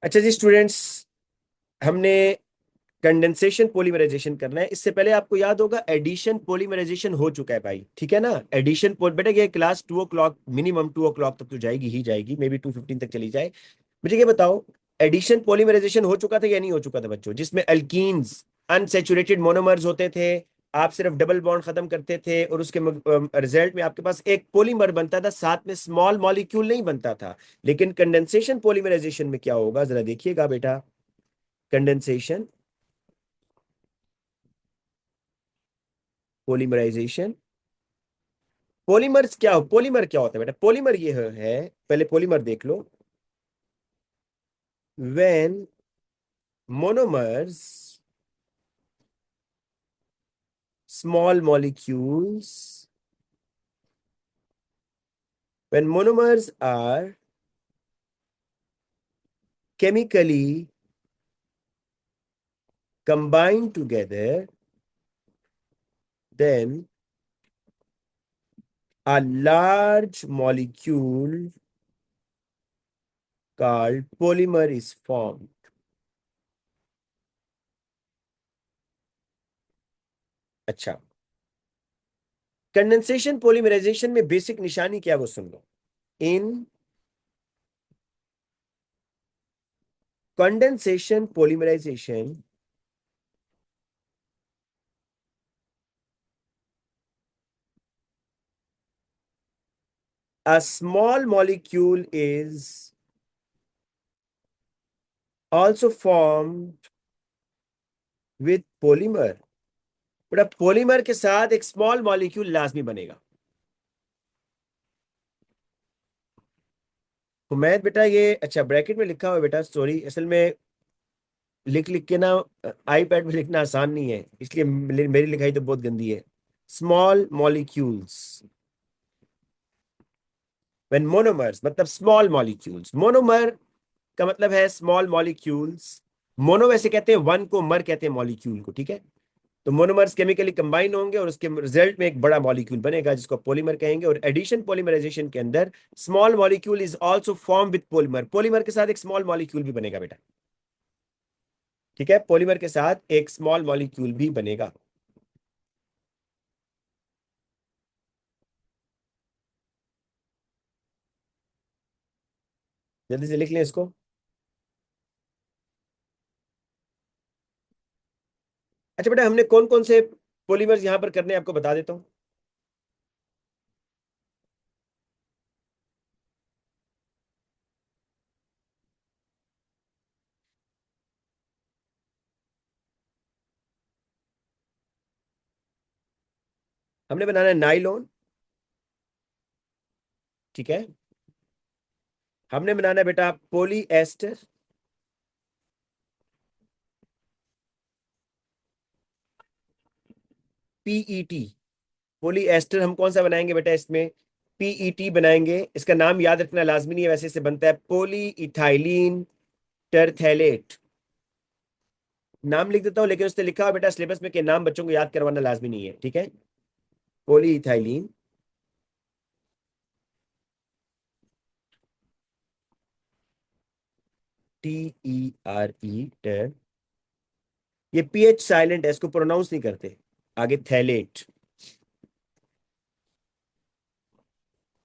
अच्छा जी स्टूडेंट्स, हमने condensation polymerisation करना है। इससे पहले आपको याद होगा एडिशन पॉलीमराइजेशन हो चुका है भाई, ठीक है ना। एडिशन बेटा ये क्लास 2 o'clock, मिनिमम 2 o'clock तक तो जाएगी ही जाएगी, मे बी 2:15 तक चली जाए। मुझे ये बताओ, एडिशन पॉलीमराइजेशन हो चुका था या नहीं हो चुका था बच्चों, जिसमें अल्कीन्स अनसेचुरेटेड मोनोमर्स होते थे। आप सिर्फ डबल बॉन्ड खत्म करते थे और उसके रिजल्ट में आपके पास एक पॉलीमर बनता था, साथ में स्मॉल मॉलिक्यूल नहीं बनता था। लेकिन कंडेंसेशन पॉलीमराइजेशन में क्या होगा, जरा देखिएगा बेटा। कंडेंसेशन पॉलीमराइजेशन, पॉलीमर क्या होता है बेटा? पॉलीमर ये है, पहले पॉलीमर देख लो। When monomers, small molecules, when monomers are chemically combined together, then a large molecule called polymer is formed. अच्छा, कंडेंसेशन पॉलीमराइजेशन में बेसिक निशानी क्या है वो सुन लो। इन condensation polymerization, a small molecule is also formed with polymer। बड़ा polymer के साथ एक स्मॉल मॉलिक्यूल लाजमी बनेगा। तो मैं बेटा ये अच्छा ब्रैकेट में लिखा हुआ है बेटा, सॉरी, असल में लिख लिख के ना आईपैड में लिखना आसान नहीं है, इसलिए मेरी लिखाई तो बहुत गंदी है। स्मॉल मॉलिक्यूल्स, व्हेन मोनोमर्स मतलब स्मॉल मॉलिक्यूल्स, मोनोमर का मतलब है स्मॉल मॉलिक्यूल्स। मोनो वैसे कहते हैं वन को, मर कहते हैं मॉलिक्यूल को, ठीक है। तो मोनोमर्स केमिकली कंबाइन होंगे और उसके रिजल्ट में एक बड़ा मॉलिक्यूल बनेगा जिसको पॉलीमर कहेंगे। और एडिशन पॉलीमराइजेशन के अंदर small molecule is also form with polymer, polymer के साथ एक स्मॉल मॉलिक्यूल भी बनेगा बेटा, ठीक है। पॉलीमर के साथ एक स्मॉल मॉलिक्यूल भी बनेगा। जल्दी से लिख लें इसको। अच्छा बेटा, हमने कौन कौन से पॉलीमर्स यहां पर करने हैं आपको बता देता हूं। हमने बनाना है नाइलॉन, ठीक है। हमने बनाना है बेटा पोली एस्टर, पीईटी। पोली एस्टर हम कौन सा बनाएंगे बेटा इसमें? पीईटी बनाएंगे। इसका नाम याद रखना लाजमी नहीं है, वैसे इसे बनता है पोली इथाइलिन टरथैलेट। नाम लिख देता हूं, लेकिन उसने लिखा हुआ बेटा सिलेबस में कि नाम बच्चों को याद करवाना लाजमी नहीं है, ठीक है। पोली इथाइलिन TERE टर, ये पीएच साइलेंट है, इसको प्रोनाउंस नहीं करते। आगे phthalate.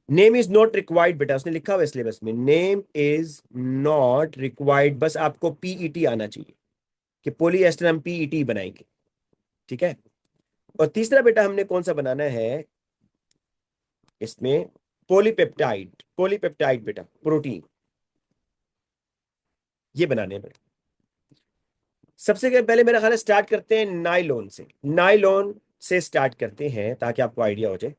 Name is not required बेटा, उसने लिखा हुआ है सिलेबस में, नेम इज नॉट रिक्वायर्ड, बस आपको पीईटी आना चाहिए कि पॉलीएस्टर हम पीईटी बनाएंगे, ठीक है। और तीसरा बेटा हमने कौन सा बनाना है इसमें? पॉलीपेप्टाइड, पॉलीपेप्टाइड बेटा प्रोटीन, ये बनाने हैं बेटा। सबसे पहले मेरा ख्याल है स्टार्ट करते हैं नाइलॉन से, नाइलॉन से स्टार्ट करते हैं ताकि आपको आइडिया हो जाए।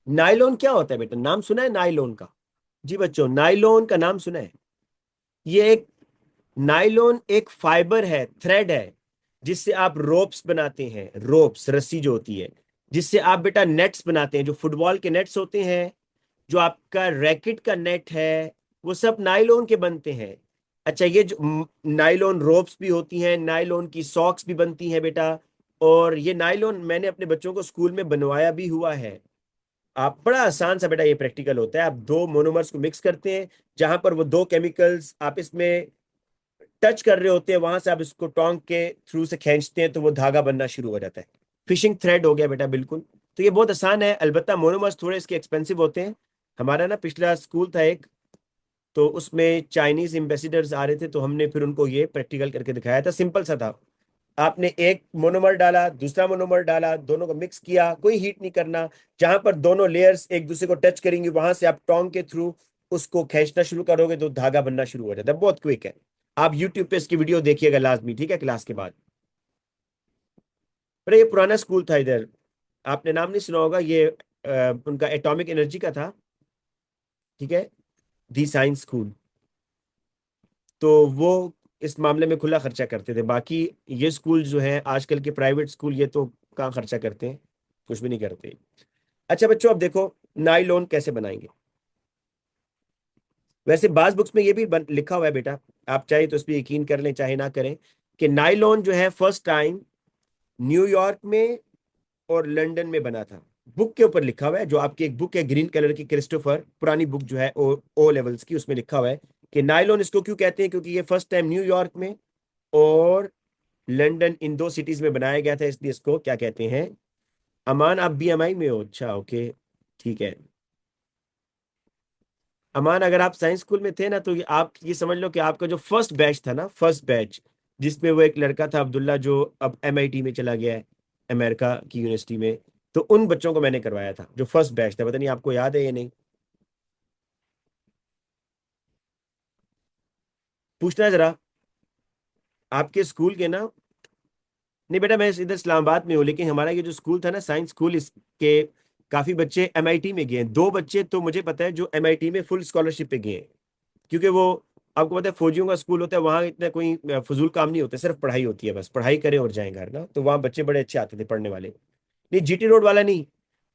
नाइलॉन क्या होता है बेटा, नाम सुना है नाइलॉन का? जी बच्चों, नाइलॉन का नाम सुना है? ये एक नाइलॉन एक फाइबर है, थ्रेड है, जिससे आप रोप्स बनाते हैं, रोप्स रस्सी जो होती है, जिससे आप बेटा नेट्स बनाते हैं, जो फुटबॉल के नेट्स होते हैं, जो आपका रैकेट का नेट है, वो सब नाइलॉन के बनते हैं। अच्छा, ये जो नाइलॉन रोप्स भी होती हैं, नाइलॉन की सॉक्स भी बनती हैं बेटा। और ये नाइलॉन मैंने अपने बच्चों को स्कूल में बनवाया भी हुआ है। आप बड़ा आसान सा बेटा ये प्रैक्टिकल होता है। आप दो मोनोमर्स को मिक्स करते हैं, जहां पर वो दो केमिकल्स आप इसमें टच कर रहे होते हैं, वहां से आप इसको टोंक के थ्रू से खींचते हैं तो वो धागा बनना शुरू हो जाता है। फिशिंग थ्रेड हो गया बेटा, बिल्कुल। तो ये बहुत आसान है, अलबत्ता मोनोमर्स थोड़े इसके एक्सपेंसिव होते हैं। हमारा ना पिछला स्कूल था एक, तो उसमें चाइनीज एम्बेसडर्स आ रहे थे, तो हमने फिर उनको ये प्रैक्टिकल करके दिखाया था। सिंपल सा था, आपने एक मोनोमर डाला, दूसरा मोनोमर डाला, दोनों को मिक्स किया, कोई हीट नहीं करना। जहां पर दोनों लेयर्स एक दूसरे को टच करेंगी, वहां से आप टोंग के थ्रू उसको खींचना शुरू करोगे तो धागा बनना शुरू हो जाता है। बहुत क्विक है। आप यूट्यूब पे इसकी वीडियो देखिएगा लाजमी, ठीक है, क्लास के बाद। पर ये पुराना स्कूल था इधर, आपने नाम नहीं सुना होगा, ये उनका एटॉमिक एनर्जी का था, ठीक है, दी साइंस स्कूल। तो वो इस मामले में खुला खर्चा करते थे। बाकी ये स्कूल जो है आजकल के प्राइवेट स्कूल, ये तो कहाँ खर्चा करते हैं, कुछ भी नहीं करते। अच्छा बच्चों, अब देखो नाइलॉन कैसे बनाएंगे। वैसे बाज बुक्स में ये भी लिखा हुआ है बेटा, आप चाहे तो इस पर यकीन कर लें चाहे ना करें, कि नाइलॉन जो है फर्स्ट टाइम न्यूयॉर्क में और लंदन में बना था। बुक के ऊपर लिखा हुआ है, जो आपकी एक बुक है ग्रीन कलर की, क्रिस्टोफर, पुरानी बुक जो है ओ लेवल्स की, उसमें लिखा हुआ है कि नाइलॉन इसको क्यों कहते हैं, क्योंकि ये फर्स्ट टाइम न्यूयॉर्क में और लंदन, इन दो सिटीज में बनाया गया था, इसलिए इसको क्या कहते हैं। अमान, आप बीएमआई में हो? अच्छा, ओके, ठीक है। अमान, अगर आप साइंस स्कूल में थे ना, तो आप ये समझ लो कि आपका जो फर्स्ट बैच था ना, फर्स्ट बैच, जिसमें वो एक लड़का था अब्दुल्ला, जो अब एमआईटी में चला गया है, अमेरिका की यूनिवर्सिटी में, तो उन बच्चों को मैंने करवाया था, जो फर्स्ट बैच था। पता नहीं आपको याद है या नहीं, पूछना जरा आपके स्कूल के ना। नहीं बेटा, मैं इधर इस्लामाबाद में हूँ, लेकिन हमारा ये जो स्कूल था ना, साइंस स्कूल, इसके काफी बच्चे एमआईटी में गए हैं। दो बच्चे तो मुझे पता है जो एमआईटी में फुल स्कॉलरशिप पे गए हैं, क्योंकि वो, आपको पता है फौजियों का स्कूल होता है, वहाँ इतना कोई फजूल काम नहीं होता, सिर्फ पढ़ाई होती है, बस पढ़ाई करें और जाएं घर ना। तो वहाँ बच्चे बड़े अच्छे आते थे पढ़ने वाले। नहीं, जीटी रोड वाला नहीं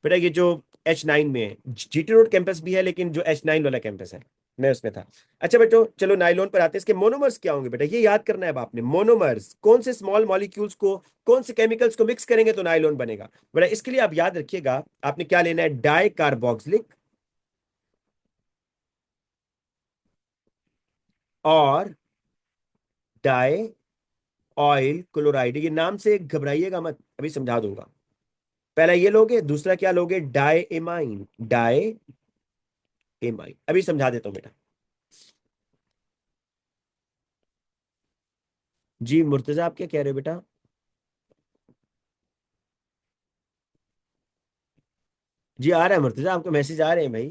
बेटा, ये जो H9 में है, जीटी रोड कैंपस भी है, लेकिन जो H9 वाला कैंपस है, मैं उसमें था। अच्छा बेटो, चलो नाइलॉन पर आते हैं। इसके मोनोमर्स क्या होंगे बेटा, ये याद करना है अब आपने। मोनोमर्स कौन से स्मॉल मॉलिक्यूल्स को, कौन से केमिकल्स को मिक्स करेंगे तो नाइलॉन बनेगा बेटा। इसके लिए आप याद रखिएगा, आपने क्या लेना है, डाई कार्बोक्सिलिक और डाई ऑयल क्लोराइड। ये नाम से घबराइएगा मत, अभी समझा दूंगा। पहला ये लोगे, दूसरा क्या लोगे, डाई एमाइन, डाई एमाइन, अभी समझा देता हूं बेटा। जी मुर्तजा, आप क्या कह रहे हो बेटा? जी आ रहा है मुर्तजा, आपको मैसेज आ रहे हैं भाई।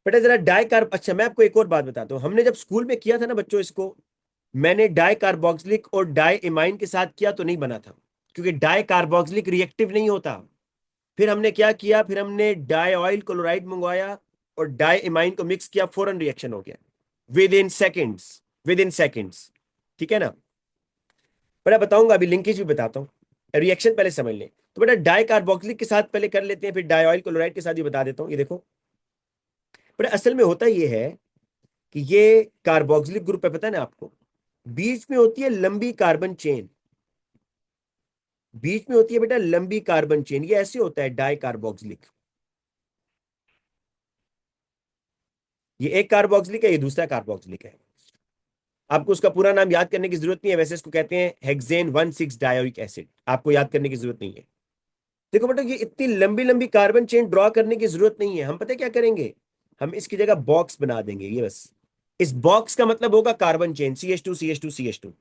बेटा जरा डाई कार्ब, अच्छा मैं आपको एक और बात बताता हूँ, हमने जब स्कूल में किया था ना बच्चों इसको, मैंने डाई कार्बोक्सिलिक और डाई एमाइन के साथ किया तो नहीं बना था, क्योंकि डाई कार्बोक्सिलिक रिएक्टिव नहीं होता। फिर हमने क्या किया, फिर हमने डाई ऑयल क्लोराइड मंगवाया और डाई एमाइन को मिक्स किया, फौरन रिएक्शन हो गया, with in seconds, with in seconds, ठीक है ना। बेटा बताऊंगा, अभी लिंकेज भी बताता हूँ, रिएक्शन पहले समझ लें। तो बेटा डाई कार्बोक्सिलिक के साथ पहले कर लेते हैं, फिर डाई ऑयल क्लोराइड के साथ ही बता देता हूँ। ये देखो बेटा, असल में होता ये है कि ये कार्बोक्सिलिक ग्रुप है, पता है ना आपको, बीच में होती है लंबी कार्बन चेन, बीच में होती है बेटा लंबी कार्बन चेन, ये ऐसे होता है डाई कार्बोक्सिलिक। ये एक कार्बोक्सिलिक है, ये दूसरा कार्बोक्सिलिक है। आपको उसका पूरा नाम याद करने की जरूरत नहीं है, वैसे इसको कहते हैं हेक्सेन 1,6 डायोइक एसिड, आपको याद करने की जरूरत नहीं है। देखो बेटा, ये इतनी लंबी लंबी कार्बन चेन ड्रॉ करने की जरूरत नहीं है, हम पता है क्या करेंगे, हम इसकी जगह बॉक्स बना देंगे, ये बस। इस बॉक्स का मतलब होगा carbon chain, CH2 CH2 CH2,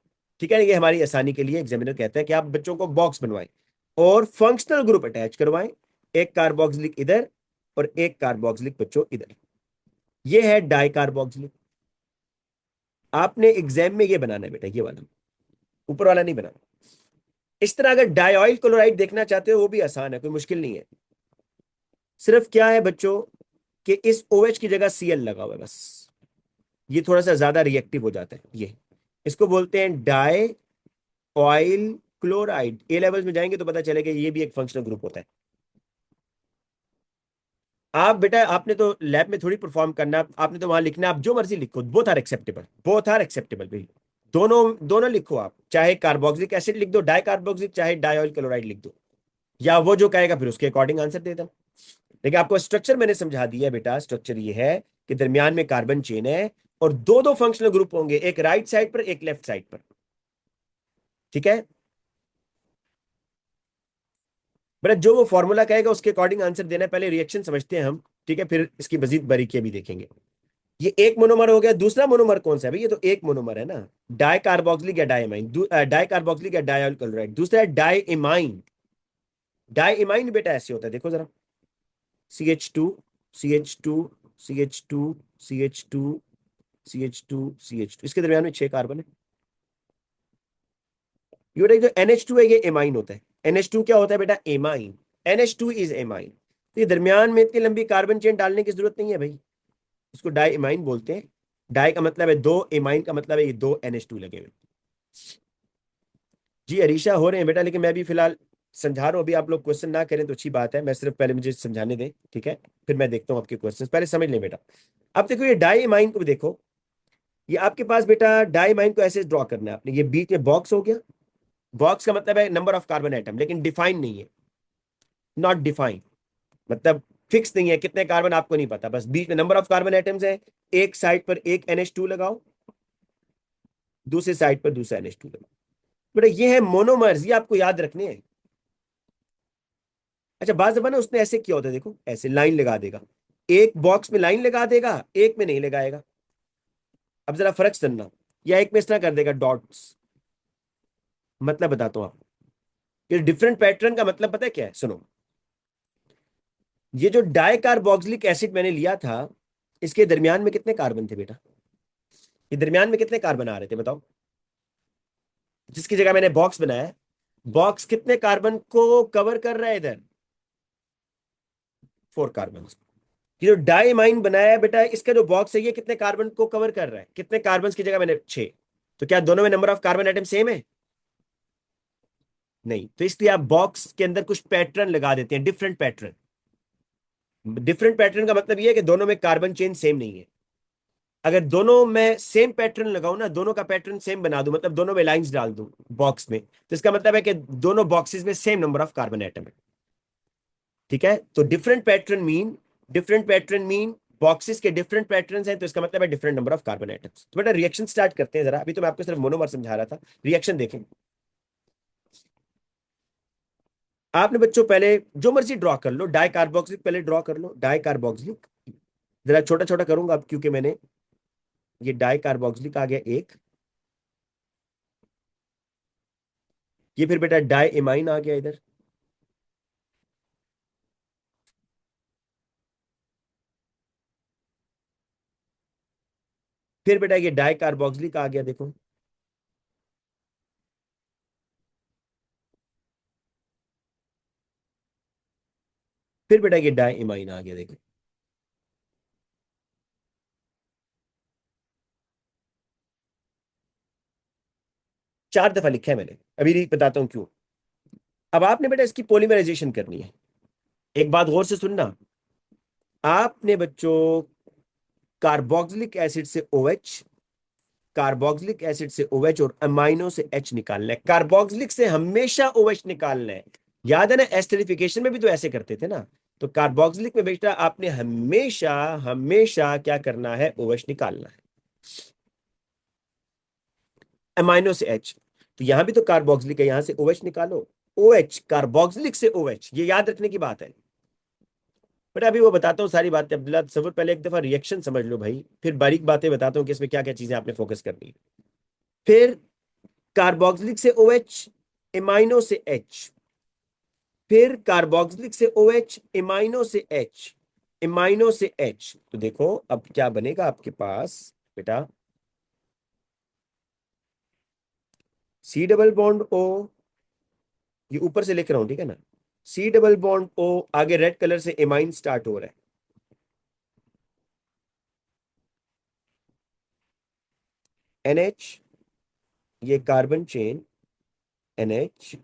ठीक है ना। ये हमारी आसानी के लिए एग्जामिनर कहते हैं कि आप बच्चों को बॉक्स बनवाएं और फंक्शनल ग्रुप अटैच करवाएं, एक कार्बोक्सिलिक इधर और एक कार्बोक्सिलिक बच्चों इधर। ये है डाई कार्बोक्सिलिक। आपने एग्जाम में ये बनाना है बेटा, ये वाला, ऊपर वाला नहीं बनाना। इस तरह अगर डाइऑइल क्लोराइड देखना चाहते हो, वो भी आसान है, कोई मुश्किल नहीं है। सिर्फ क्या है बच्चों, कि इस OH की जगह Cl लगा हुआ है बस, ये थोड़ा सा ज्यादा रिएक्टिव हो जाता है ये। इसको बोलते हैं dioyl chloride. A levels में जाएंगे तो पता चलेगा ये भी एक फंक्शनल ग्रुप होता है। आप बेटा, आपने तो लैब में थोड़ी परफॉर्म करना, आपने तो वहां लिखना, आप जो मर्जी लिखो, both are acceptable, both are acceptable भाई। दोनों दोनों लिखो आप, चाहे कार्बोक्सिलिक एसिड लिख दो डाई कार्बोक्सिलिक, चाहे डाई ऑयल क्लोराइड लिख दो, या वो जो कहेगा फिर उसके अकॉर्डिंग आंसर दे दो। लेकिन आपको स्ट्रक्चर मैंने समझा दिया है बेटा। स्ट्रक्चर ये है कि दरमियान में कार्बन चेन है और दो दो फंक्शनल ग्रुप होंगे, एक राइट साइड पर एक लेफ्ट साइड पर। ठीक है बेटा, जो वो फॉर्मूला कहेगा उसके अकॉर्डिंग आंसर देना है। पहले रिएक्शन समझते हैं हम, ठीक है, फिर इसकी मजीद बारीकियां भी देखेंगे। ये एक मोनोमर हो गया। दूसरा मोनोमर कौन सा है भाई? ये तो एक मोनोमर है ना, डाई कार्बोक्सिलिक या डाइमाइन, डाई कार्बोक्सिलिक या डायल क्लोराइड। दूसरा है डाई इमाइन। डाई इमाइन बेटा ऐसे होता है, देखो जरा, CH2 CH2 CH2 CH2 CH2 CH2, इसके दरमियान में 6 कार्बन है। ये बेटा जो NH2 है ये एमाइन होता है। NH2 क्या होता है बेटा? एमाइन। NH2 is amine. तो ये दरमियान में इतनी लंबी कार्बन चेन डालने की जरूरत नहीं है भाई, इसको डाई एमाइन बोलते हैं। डाई का मतलब है दो, एमाइन का मतलब है ये दो NH2 लगे हुए। जी अरीशा हो रहे हैं बेटा, लेकिन मैं भी फिलहाल समझा रहा हूँ। अभी आप लोग क्वेश्चन ना करें तो अच्छी बात है, मैं सिर्फ पहले मुझे समझाने दें, ठीक है, फिर मैं देखता हूँ आपके क्वेश्चन। पहले समझ लें बेटा। अब देखो ये डाई एमाइन को भी देखो। ये आपके पास बेटा डाई एमाइन को ऐसे ड्रॉ करना है आपने। ये बीच में बॉक्स हो गया। बॉक्स का मतलब है नंबर ऑफ कार्बन एटम, लेकिन डिफाइन नहीं है। नॉट डिफाइन मतलब फिक्स नहीं है, कितने कार्बन आपको नहीं पता, बस बीच में नंबर ऑफ कार्बन एटम्स है। एक साइड पर एक NH2 लगाओ, दूसरे साइड पर दूसरा NH2 लगाओ। बेटा ये है मोनोमर्स, ये आपको याद रखने हैं। अच्छा बात जबाना उसने ऐसे किया होता है, देखो ऐसे लाइन लगा देगा, एक बॉक्स में लाइन लगा देगा, एक में नहीं लगाएगा। अब जरा फर्क सुनना, या एक में इस तरह कर देगा डॉट्स। मतलब बताता हूं आपको, ये डिफरेंट पैटर्न का मतलब पता है क्या है? सुनो, ये जो डाई कार्बोक्सिलिक एसिड मैंने लिया था, इसके दरमियान में कितने कार्बन थे बेटा? ये दरमियान में कितने कार्बन आ रहे थे बताओ? जिसकी जगह मैंने बॉक्स बनाया है, बॉक्स कितने कार्बन को कवर कर रहा है इधर? 4 कार्बन। ये जो डाइमाइन बनाया है बेटा, इसका जो बॉक्स है ये कितने कार्बन को कवर कर रहा है? कितने कार्बन की जगह मैंने 6। तो क्या दोनों में number of carbon atom same है? नहीं, तो इसलिए आप बॉक्स के अंदर कुछ पैटर्न लगा देते हैं, डिफरेंट पैटर्न। डिफरेंट पैटर्न का मतलब ये है कि दोनों में कार्बन चेन सेम नहीं है। अगर दोनों में सेम पैटर्न लगाऊं ना, दोनों का पैटर्न सेम बना दूं, मतलब दोनों में लाइंस डाल दूं बॉक्स में, तो इसका मतलब है कि दोनों बॉक्सेस में same number of carbon atom है। ठीक है, तो डिफरेंट पैटर्न मीन बॉक्सेस के डिफरेंट पैटर्न्स हैं, तो इसका मतलब है different number of carbon atoms. तो बेटा रिएक्शन स्टार्ट करते हैं जरा। अभी तो मैं आपको सिर्फ मोनोमर समझा रहा था, रिएक्शन देखें। आपने बच्चों पहले जो मर्जी ड्रॉ कर लो, डाई कार्बोक्सिलिक पहले ड्रॉ कर लो, डाई कार्बोक्सिलिक। जरा छोटा छोटा करूंगा अब, क्योंकि मैंने ये डाई कार्बोक्सिलिक आ गया एक, ये फिर बेटा डाई एमाइन आ गया इधर, फिर बेटा ये डाई कार्बोक्सिलिक आ गया देखो, फिर बेटा ये डाई एमाइन आ गया देखो। 4 दफा लिखा है मैंने, अभी नहीं बताता हूं क्यों। अब आपने बेटा इसकी पॉलीमराइजेशन करनी है। एक बात गौर से सुनना, आपने बच्चों कार्बोक्सिलिक एसिड से OH, कार्बोक्सिलिक एसिड से OH और अमाइनो से H निकालना है। कार्बोक्सिलिक से हमेशा OH निकालना है। याद है ना, एस्टरिफिकेशन में भी तो ऐसे करते थे ना। तो कार्बोक्सिलिक में बेटा आपने हमेशा हमेशा क्या करना है? OH निकालना है, अमाइनो से H। तो यहां भी तो कार्बोक्सिलिक है, यहां से OH निकालो। OH कार्बोक्सिलिक से OH, ये याद रखने की बात है। बट अभी वो बताता हूँ सारी बातें अब्दुल्ला, सफर पहले एक दफा रिएक्शन समझ लो भाई, फिर बारीक बातें बताता हूँ कि इसमें क्या क्या चीजें आपने फोकस करनी है। फिर कार्बोक्सिलिक से OH, इमाइनो से H, फिर कार्बोक्सिलिक से OH, इमाइनो से H, इमाइनो से H। तो देखो अब क्या बनेगा आपके पास बेटा, C डबल बॉन्ड O, ये ऊपर से लिख रहा हूं ठीक है ना, C डबल बॉन्ड O, आगे रेड कलर से इमाइन स्टार्ट हो रहा है, NH, ये कार्बन चेन NH,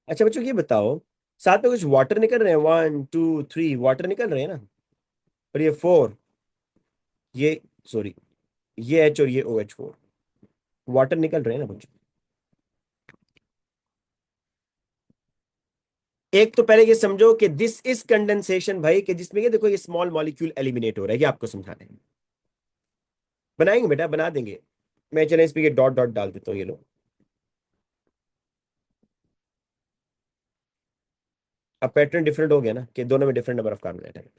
अच्छा बच्चों ये बताओ, साथ में कुछ वाटर निकल रहे हैं, 1 2 3 वाटर निकल रहे हैं ना। और ये 4, ये सॉरी, ये H और ये OH4 वाटर निकल रहे हैं ना बच्चों। एक तो पहले ये समझो कि दिस इज कंडेंसेशन भाई, कि जिसमें ये देखो ये स्मॉल मॉलिक्यूल एलिमिनेट हो रहा है, ये आपको समझाना है। बनाएंगे बेटा, बना देंगे। मैं चले इस पे ये डॉट डॉट डाल देता हूँ, ये लो। अब पैटर्न डिफरेंट हो गया ना, कि दोनों में different number of carbon atom.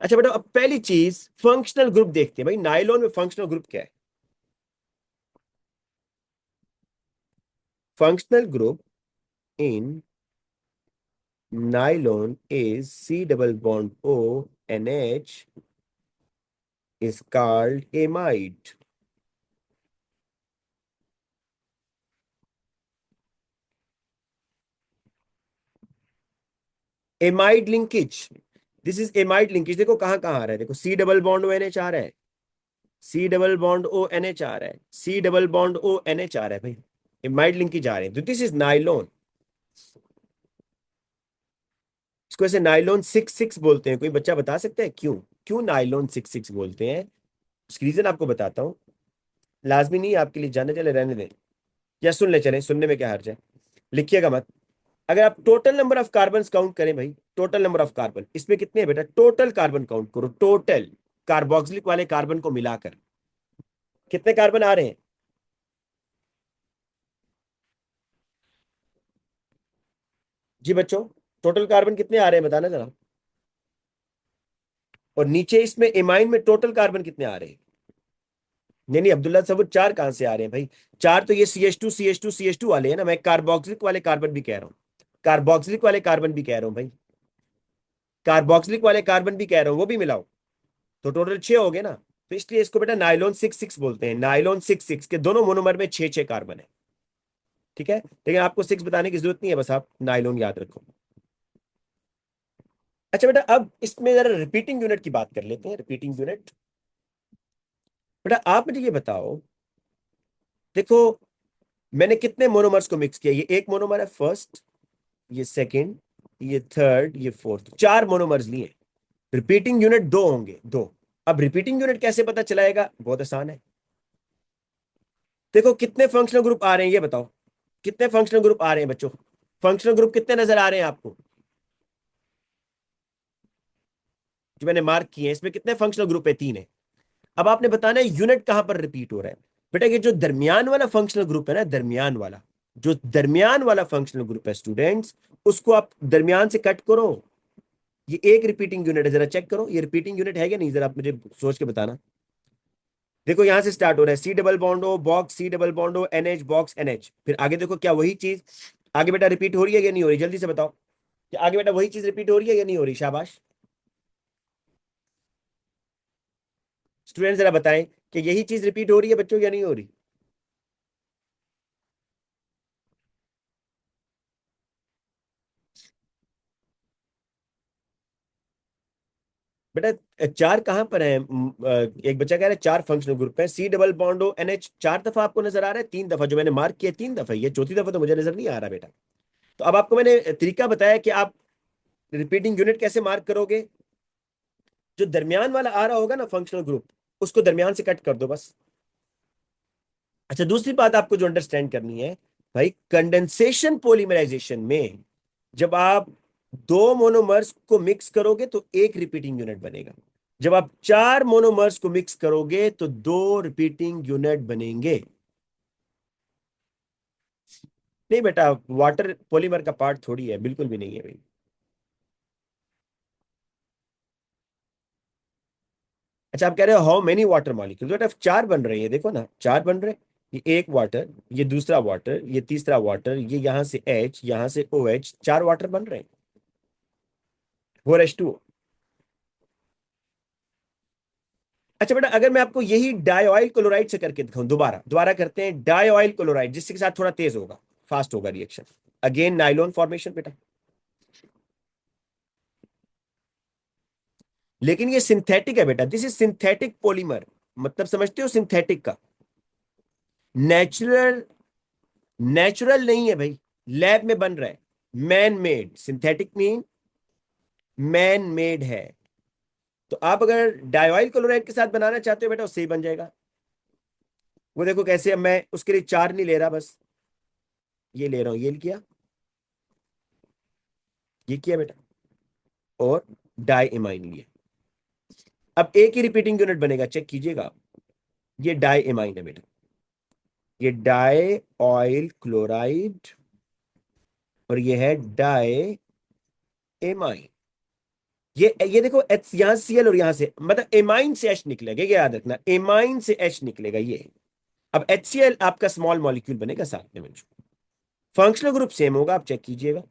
अच्छा बेटा, अब पहली चीज फंक्शनल ग्रुप देखते हैं भाई। नाइलॉन में फंक्शनल ग्रुप क्या है? Functional group in nylon is C double bond O NH is called amide. Amide linkage, this is amide linkage. देखो कहां कहां आ रहा है, देखो C double bond O N H आ रहा है, C double bond O N H आ रहा है, C double bond O N H आ रहा है भाई। एमाइड लिंकेज आ रहे हैं, तो दिस इज नाइलॉन। इसको ऐसे नाइलॉन 6 6 बोलते हैं। कोई बच्चा बता सकता है क्यों? क्यों नाइलॉन 6 6 बोलते हैं? उसकी रीजन आपको बताता हूँ। लाजमी नहीं है आपके लिए जानने, चले रहने दें, या सुन ले चले, सुनने में क्या हर्ज है। लिखिएगा मत। अगर आप total number of carbon count करें भाई, टोटल नंबर ऑफ कार्बन इसमें कितने हैं बेटा? टोटल कार्बन काउंट करो, टोटल कार्बोक्सिलिक वाले कार्बन को मिलाकर कितने कार्बन आ रहे हैं? जी बच्चों, टोटल कार्बन कितने आ रहे हैं बताना जरा। और नीचे इसमें एमाइन में टोटल कार्बन कितने आ रहे हैं? नहीं नहीं अब्दुल्ला साहब, वो चार कहां से आ रहे हैं भाई? चार तो ये CH2 वाले हैं ना। मैं कार्बोक्सिलिक वाले कार्बन भी कह रहा हूँ, कार्बोक्सिलिक वाले कार्बन भी कह रहा हूँ भाई, कार्बोक्सिलिक वाले कार्बन भी कह रहा हूँ, वो भी मिलाओ तो टोटल 6 हो गए ना। तो इसलिए इसको बेटा नाइलॉन 6 6 बोलते हैं। नाइलॉन 6 6 के दोनों मोनोमर में 6 6 कार्बन है। ठीक है, लेकिन आपको 6 बताने की जरूरत नहीं है, बस आप नाइलॉन याद रखो। अच्छा बेटा, अब इसमें जरा रिपीटिंग यूनिट की बात कर लेते हैं। रिपीटिंग यूनिट, बेटा आप मुझे ये बताओ, देखो मैंने कितने मोनोमर्स को मिक्स किया? ये एक मोनोमर है फर्स्ट, ये सेकंड, ये थर्ड, ये फोर्थ, चार मोनोमर्स लिए। रिपीटिंग यूनिट दो होंगे, दो। अब रिपीटिंग यूनिट कैसे पता चलाएगा? बहुत आसान है। देखो कितने फंक्शनल ग्रुप आ रहे हैं ये बताओ, कितने फंक्शनल ग्रुप आ रहे हैं बच्चों? फंक्शनल ग्रुप कितने नजर आ रहे हैं आपको जो मैंने मार्क किए हैं? इसमें कितने फंक्शनल ग्रुप है? 3 है। अब आपने बताना है यूनिट कहां पर रिपीट हो रहा है। बेटा ये जो दरमियान वाला फंक्शनल ग्रुप है ना, दरमियान वाला, जो दरमियान वाला फंक्शनल ग्रुप है स्टूडेंट्स, उसको आप दरमियान से कट करो। ये एक रिपीटिंग यूनिट है, जरा चेक करो ये रिपीटिंग यूनिट है या नहीं, जरा आप मुझे सोच के बताना। देखो यहां से स्टार्ट हो रहा है, C double bond O box, C double bond O N H box N H, फिर आगे देखो क्या वही चीज आगे बेटा रिपीट हो रही है या नहीं हो रही? जल्दी से बताओ कि आगे बेटा वही चीज रिपीट हो रही है या नहीं हो रही? शाबाश स्टूडेंट, जरा बताएं कि यही चीज रिपीट हो रही है बच्चों या नहीं हो रही? बेटा चार कहां पर है? एक बच्चा कह रहा है चार फंक्शनल ग्रुप है। C double bond O N H चार दफा आपको नजर आ रहा है? 3 दफा जो मैंने मार्क किया, 3 दफा, ये चौथी दफा तो मुझे नजर नहीं आ रहा बेटा। तो अब आपको मैंने तरीका बताया कि आप रिपीटिंग यूनिट कैसे मार्क करोगे। जो दरमियान वाला आ रहा होगा ना फंक्शनल ग्रुप, उसको दरमियान से कट कर दो बस। अच्छा दूसरी बात आपको जो अंडरस्टैंड करनी है भाई, कंडेंसेशन पॉलीमराइजेशन में जब आप दो मोनोमर्स को मिक्स करोगे तो एक रिपीटिंग यूनिट बनेगा। जब आप चार मोनोमर्स को मिक्स करोगे तो दो रिपीटिंग यूनिट बनेंगे। नहीं बेटा, वाटर पॉलीमर का पार्ट थोड़ी है, बिल्कुल भी नहीं है भाई। अच्छा आप कह रहे हो हाउ मेनी वाटर मॉलिक्यूल, बेटा चार बन रहे हैं, देखो ना चार बन रहे हैं। ये एक वाटर, ये दूसरा वाटर, ये तीसरा वाटर, ये यहां से H, यहां से OH, चार वाटर बन रहे हैं। 4H2O। अच्छा बेटा, अगर मैं आपको यही डाइऑयल क्लोराइड से करके दिखाऊं, दोबारा दोबारा करते हैं डाइऑयल क्लोराइड, जिसके साथ थोड़ा तेज होगा, फास्ट होगा रिएक्शन। अगेन नाइलॉन फॉर्मेशन बेटा, लेकिन ये सिंथेटिक है बेटा, दिस इज सिंथेटिक पॉलीमर। मतलब समझते हो सिंथेटिक का? नेचुरल, नेचुरल नहीं है भाई, लैब में बन रहा है। Man made, synthetic mean man made है। तो आप अगर डायोइल क्लोराइड के साथ बनाना चाहते हो बेटा, उससे ही बन जाएगा। वो देखो कैसे, अब मैं उसके लिए चार नहीं ले रहा, बस ये ले रहा हूं, ये किया, ये किया बेटा, और डाई इमाइन लिया। अब एक ही रिपीटिंग यूनिट बनेगा, चेक कीजिएगा आप। ये डाई इमाइन है बेटा, ये डाई ऑयल क्लोराइड, और ये है डाई एमाइन। ये देखो एच, यहां सीएल और यहां से, मतलब एमाइन से एच निकलेगा, ये याद रखना, एमाइन से एच निकलेगा ये। अब HCl आपका स्मॉल मॉलिक्यूल बनेगा साथ में बच्चों। फंक्शनल ग्रुप सेम होगा, आप चेक कीजिएगा।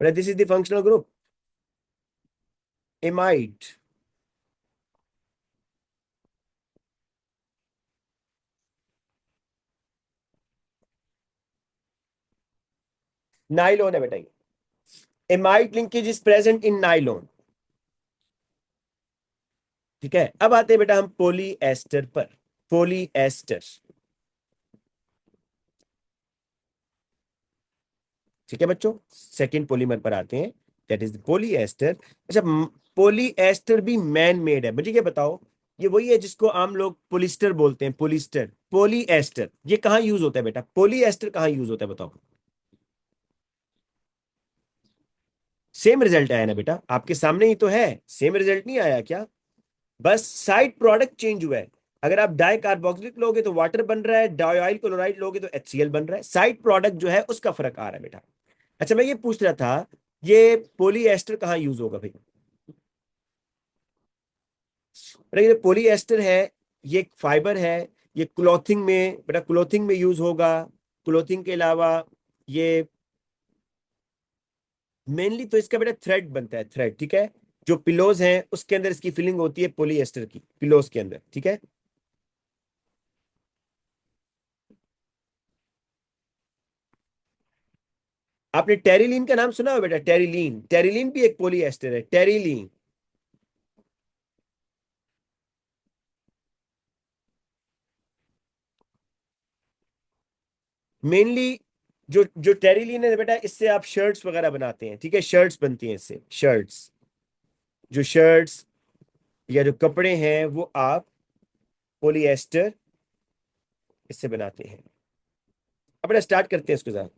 This is the functional group amide. Nylon है बेटा ये, amide linkage is present in nylon. ठीक है, अब आते हैं बेटा हम पोली एस्टर पर। पोली एस्टर, ठीक है बच्चों, सेकेंड पॉलीमर पर आते हैं, दैट इज पोली एस्टर। अच्छा, पोली एस्टर भी मैन मेड है, मुझे ये बताओ, ये वही है जिसको आम लोग पोलिस्टर बोलते हैं, पोलिस्टर, पोली एस्टर, ये कहाँ यूज होता है बेटा, पोली एस्टर कहाँ यूज होता है बताओ। सेम रिजल्ट आया ना बेटा, आपके सामने ही तो है, सेम रिजल्ट नहीं आया क्या? बस साइड प्रोडक्ट चेंज हुआ है। अगर आप डाई कार्बोक्सिलिक लोगे तो वाटर बन रहा है, डायोइल क्लोराइड लोगे तो HCl बन रहा है, साइड प्रोडक्ट जो है उसका फर्क आ रहा है बेटा। अच्छा, मैं ये पूछ रहा था, ये पोलीएस्टर कहाँ यूज होगा भाई? अरे ये पोलीएस्टर है, ये एक फाइबर है, ये क्लॉथिंग में बेटा, क्लॉथिंग में यूज होगा। क्लॉथिंग के अलावा ये मेनली तो इसका बेटा थ्रेड बनता है, थ्रेड, ठीक है। जो पिलोज हैं उसके अंदर इसकी फिलिंग होती है पोलीएस्टर की, पिलोज के अंदर, ठीक है। आपने टेरिलीन का नाम सुना हो बेटा, टेरिलीन, टेरिलीन भी एक पोलीएस्टर है, टेरिलीन। मेनली जो जो टेरिलीन है बेटा, इससे आप शर्ट्स वगैरह बनाते हैं, ठीक है, शर्ट्स बनती हैं इससे, शर्ट्स, जो शर्ट्स या जो कपड़े हैं वो आप पोलिएस्टर इससे बनाते हैं। अब बेटा स्टार्ट करते हैं इसके साथ,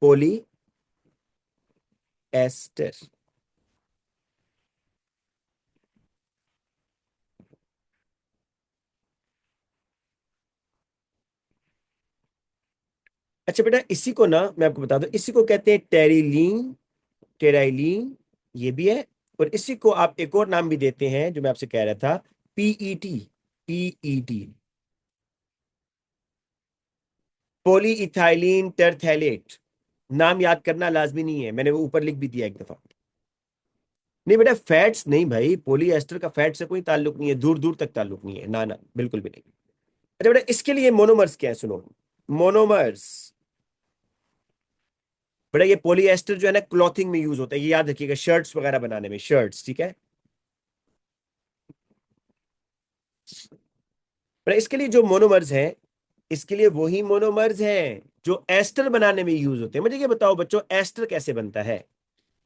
पोली एस्टर। अच्छा बेटा, इसी को ना मैं आपको बता दूं, इसी को कहते हैं टेरिलीन, टेराइलीन, ये भी है। और इसी को आप एक और नाम भी देते हैं जो मैं आपसे कह रहा था, PET, PET, पोली इथाइलिन टरथैलेट। नाम याद करना लाजमी नहीं है, मैंने वो ऊपर लिख भी दिया एक दफा। नहीं बेटा, फैट्स नहीं भाई, पोलिएस्टर का फैट से कोई ताल्लुक नहीं है, दूर दूर तक ताल्लुक नहीं है, ना ना, बिल्कुल भी नहीं। अच्छा बेटा, इसके लिए मोनोमर्स क्या है, सुनो, मोनोमर्स। बेटा ये पोलिएस्टर जो है ना, क्लॉथिंग में यूज होता है, ये याद रखिएगा, शर्ट्स वगैरह बनाने में, शर्ट्स, ठीक है। बेटा इसके लिए जो मोनोमर्स हैं, इसके लिए वही मोनोमर्स हैं जो एस्टर बनाने में यूज होते हैं। मुझे ये बताओ बच्चों, एस्टर कैसे बनता है?